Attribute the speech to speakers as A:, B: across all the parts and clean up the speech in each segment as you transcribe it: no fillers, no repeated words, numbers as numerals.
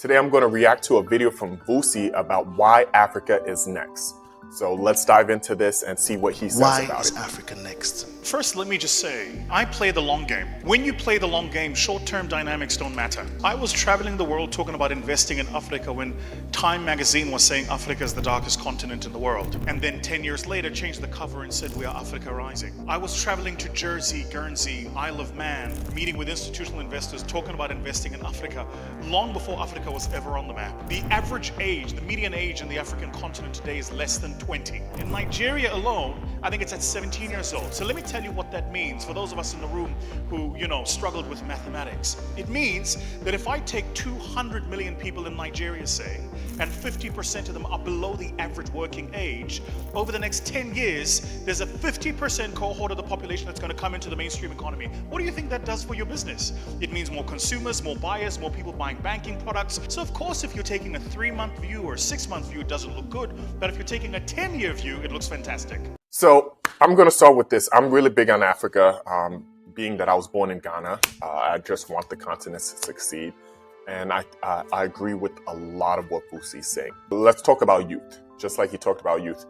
A: Today I'm going to react to a video from Vusi about why Africa is next. So let's dive into this and see what he says
B: Why
A: about
B: is
A: it.
B: Africa next?
C: First, let me just say, I play the long game. When you play the long game, short-term dynamics don't matter. I was traveling the world talking about investing in Africa when Time magazine was saying Africa is the darkest continent in the world. And then 10 years later, changed the cover and said we are Africa rising. I was traveling to Jersey, Guernsey, Isle of Man, meeting with institutional investors, talking about investing in Africa long before Africa was ever on the map. The average age, the median age in the African continent today is less than 20. In Nigeria alone, I think it's at 17 years old. So let me tell you what that means for those of us in the room who, struggled with mathematics. It means that if I take 200 million people in Nigeria, say, and 50% of them are below the average working age, over the next 10 years, there's a 50% cohort of the population that's going to come into the mainstream economy. What do you think that does for your business? It means more consumers, more buyers, more people buying banking products. So of course, if you're taking a 3-month view or a 6-month view, it doesn't look good. But if you're taking a 10-year view, it looks fantastic.
A: So I'm going to start with this. I'm really big on Africa, being that I was born in Ghana. I just want the continent to succeed. And I agree with a lot of what Vusi is saying. Let's talk about youth, just like he talked about youth.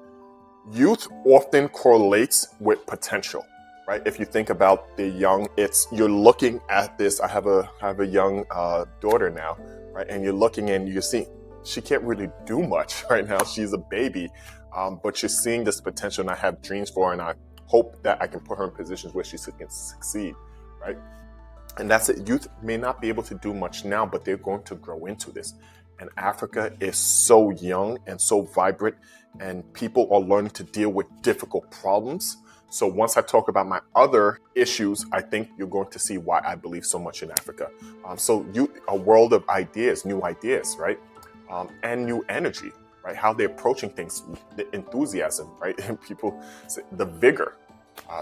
A: Youth often correlates with potential, right? If you think about the young, you're looking at this. I have a young daughter now, right? And you're looking and you're seeing she can't really do much right now. She's a baby, but you're seeing this potential, and I have dreams for her, and I hope that I can put her in positions where she can succeed, right? And that's it. Youth may not be able to do much now, but they're going to grow into this. And Africa is so young and so vibrant, and people are learning to deal with difficult problems. So once I talk about my other issues, I think you're going to see why I believe so much in Africa. So a world of ideas, new ideas, right? And new energy, right? How they're approaching things, the enthusiasm, right? And people, the vigor.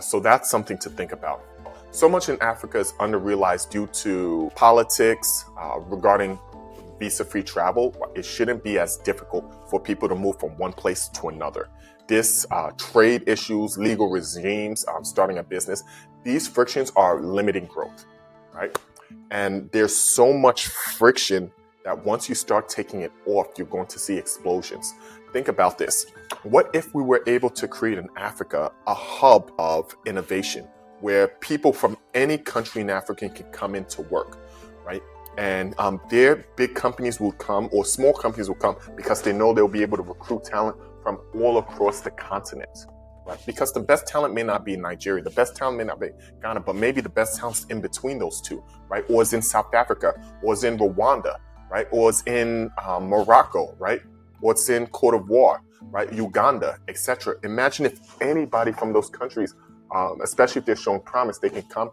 A: So that's something to think about. So much in Africa is under-realized due to politics regarding visa-free travel. It shouldn't be as difficult for people to move from one place to another. This trade issues, legal regimes, starting a business, these frictions are limiting growth, right? And there's so much friction that once you start taking it off, you're going to see explosions. Think about this. What if we were able to create in Africa a hub of innovation where people from any country in Africa can come into work, right? And their big companies will come, or small companies will come, because they know they'll be able to recruit talent from all across the continent, right? Because the best talent may not be in Nigeria, the best talent may not be Ghana, but maybe the best talent's in between those two, right? Or is in South Africa, or is in Rwanda, right? Or it's in Morocco, right? Or it's in Cote d'Ivoire, right? Uganda, etc. Imagine if anybody from those countries, especially if they're showing promise, they can come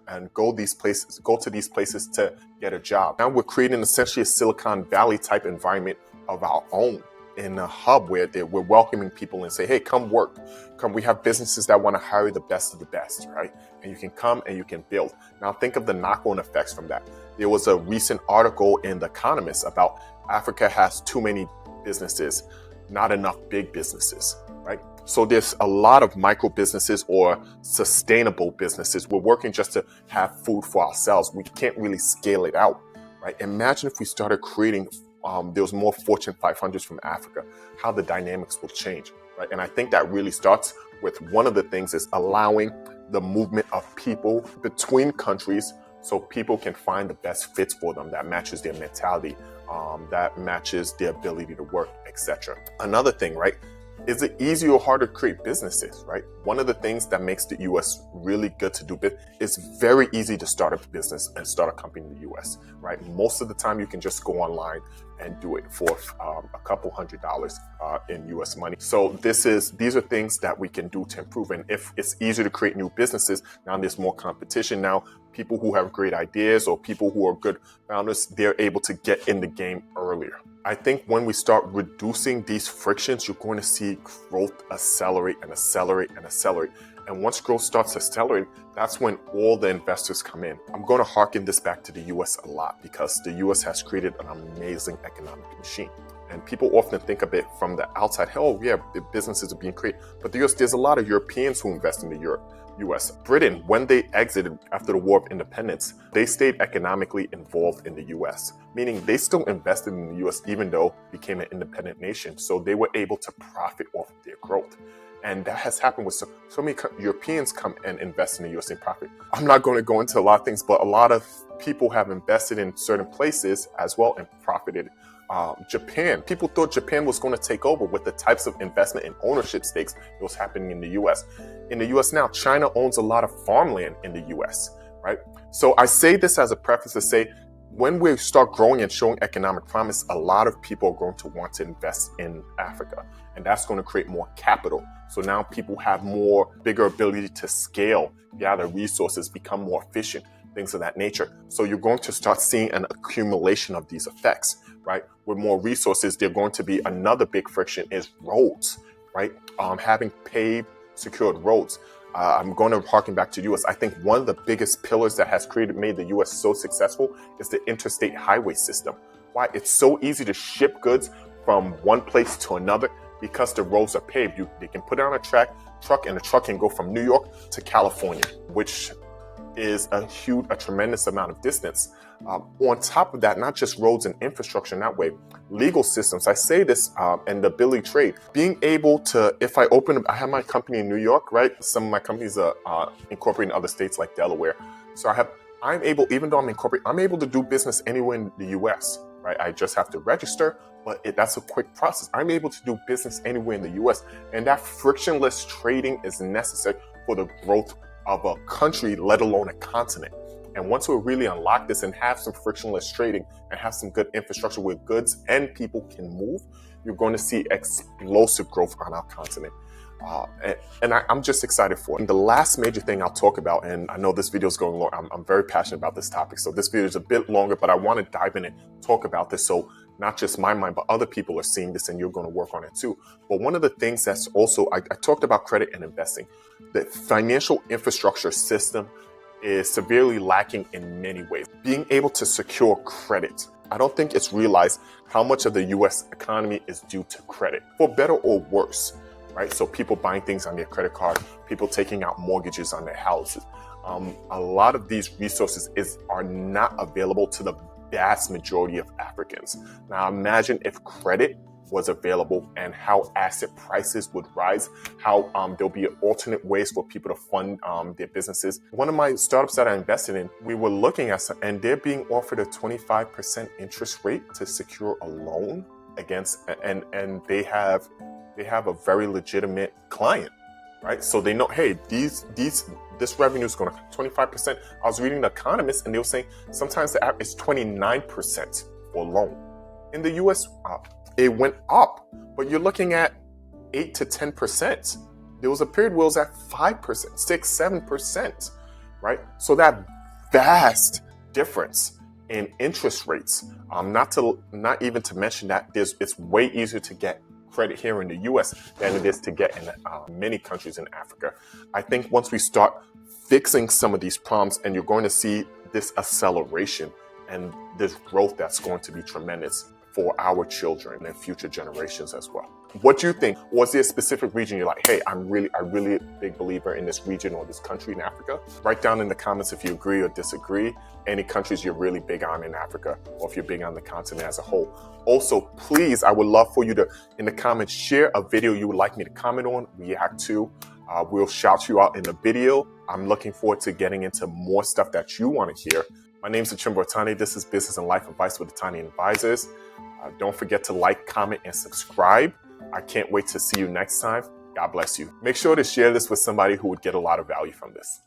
A: and go to these places to get a job. Now we're creating essentially a Silicon Valley type environment of our own, in a hub where we're welcoming people and say, hey, come work. Come, we have businesses that want to hire the best of the best, right? And you can come and you can build. Now think of the knock-on effects from that. There was a recent article in The Economist about Africa has too many businesses, not enough big businesses, right? So there's a lot of micro businesses or sustainable businesses. We're working just to have food for ourselves. We can't really scale it out, right? Imagine if we started creating there was more Fortune 500s from Africa, how the dynamics will change, right? And I think that really starts with one of the things is allowing the movement of people between countries so people can find the best fits for them that matches their mentality, that matches their ability to work, etc. Another thing, right? Is it easier or harder to create businesses, right? One of the things that makes the US really good to do business, it's very easy to start a business and start a company in the US, right? Most of the time you can just go online and do it for a couple $100s in US money. So these are things that we can do to improve. And if it's easier to create new businesses, now there's more competition. Now people who have great ideas or people who are good founders, they're able to get in the game earlier. I think when we start reducing these frictions, you're going to see growth accelerate and accelerate and accelerate. And once growth starts accelerating, that's when all the investors come in. I'm going to harken this back to the US a lot because the US has created an amazing economic machine. And people often think of it from the outside, oh yeah, the businesses are being created. But there's a lot of Europeans who invest in the US. Britain, when they exited after the War of Independence, they stayed economically involved in the US, meaning they still invested in the US even though it became an independent nation. So they were able to profit off of their growth. And that has happened with so many Europeans come and invest in the US and profit. I'm not going to go into a lot of things, but a lot of people have invested in certain places as well and profited. Japan, people thought Japan was going to take over with the types of investment and ownership stakes that was happening in the US. In the US now, China owns a lot of farmland in the US, right? So I say this as a preface to say, when we start growing and showing economic promise, a lot of people are going to want to invest in Africa, and that's going to create more capital. So now people have bigger ability to scale, gather resources, become more efficient, things of that nature. So you're going to start seeing an accumulation of these effects, right? With more resources, they're going to be another big friction is roads, right? Having paved, secured roads. I'm going to harken back to the US. I think one of the biggest pillars that has made the US so successful is the interstate highway system. Why? It's so easy to ship goods from one place to another because the roads are paved. They can put it on a truck and the truck can go from New York to California, which is a tremendous amount of distance. On top of that, not just roads and infrastructure in that way, legal systems. I say this, and the ability to trade. Being able to, if I have my company in New York, right? Some of my companies are incorporated in other states like Delaware. So I'm able, even though I'm incorporated, I'm able to do business anywhere in the US, right? I just have to register, but that's a quick process. I'm able to do business anywhere in the US, and that frictionless trading is necessary for the growth of a country, let alone a continent. And once we really unlock this and have some frictionless trading and have some good infrastructure where goods and people can move, you're going to see explosive growth on our continent. I'm just excited for it. And the last major thing I'll talk about, and I know this video is going long, I'm very passionate about this topic, so this video is a bit longer, but I want to dive in and talk about this so not just my mind, but other people are seeing this and you're going to work on it too. But one of the things that's also, I talked about credit and investing. The financial infrastructure system is severely lacking in many ways. Being able to secure credit. I don't think it's realized how much of the US economy is due to credit, for better or worse, right? So people buying things on their credit card, people taking out mortgages on their houses. A lot of these resources are not available to the vast majority of Africans. Now imagine if credit was available and how asset prices would rise, how there'll be alternate ways for people to fund their businesses. One of my startups that I invested in, we were looking at some, and they're being offered a 25% interest rate to secure a loan against, and they have a very legitimate client, right? So they know, hey, this revenue is going to 25%. I was reading The Economist and they were saying sometimes the average is 29% for a loan. In the US, it went up, but you're looking at 8 to 10%. There was a period where it was at 5%, 6, 7%, right? So that vast difference in interest rates, not even to mention that it's way easier to get credit here in the US than it is to get in many countries in Africa. I think once we start fixing some of these problems, and you're going to see this acceleration and this growth that's going to be tremendous for our children and future generations as well. What do you think? Was there a specific region you're like, hey, I'm really a big believer in this region or this country in Africa? Write down in the comments if you agree or disagree. Any countries you're really big on in Africa, or if you're big on the continent as a whole. Also, please, I would love for you to, in the comments, share a video you would like me to comment on, react to. We'll shout you out in the video. I'm looking forward to getting into more stuff that you want to hear. My name is Chimbo Atani. This is Business and Life Advice with Atani Advisors. Don't forget to like, comment, and subscribe. I can't wait to see you next time. God bless you. Make sure to share this with somebody who would get a lot of value from this.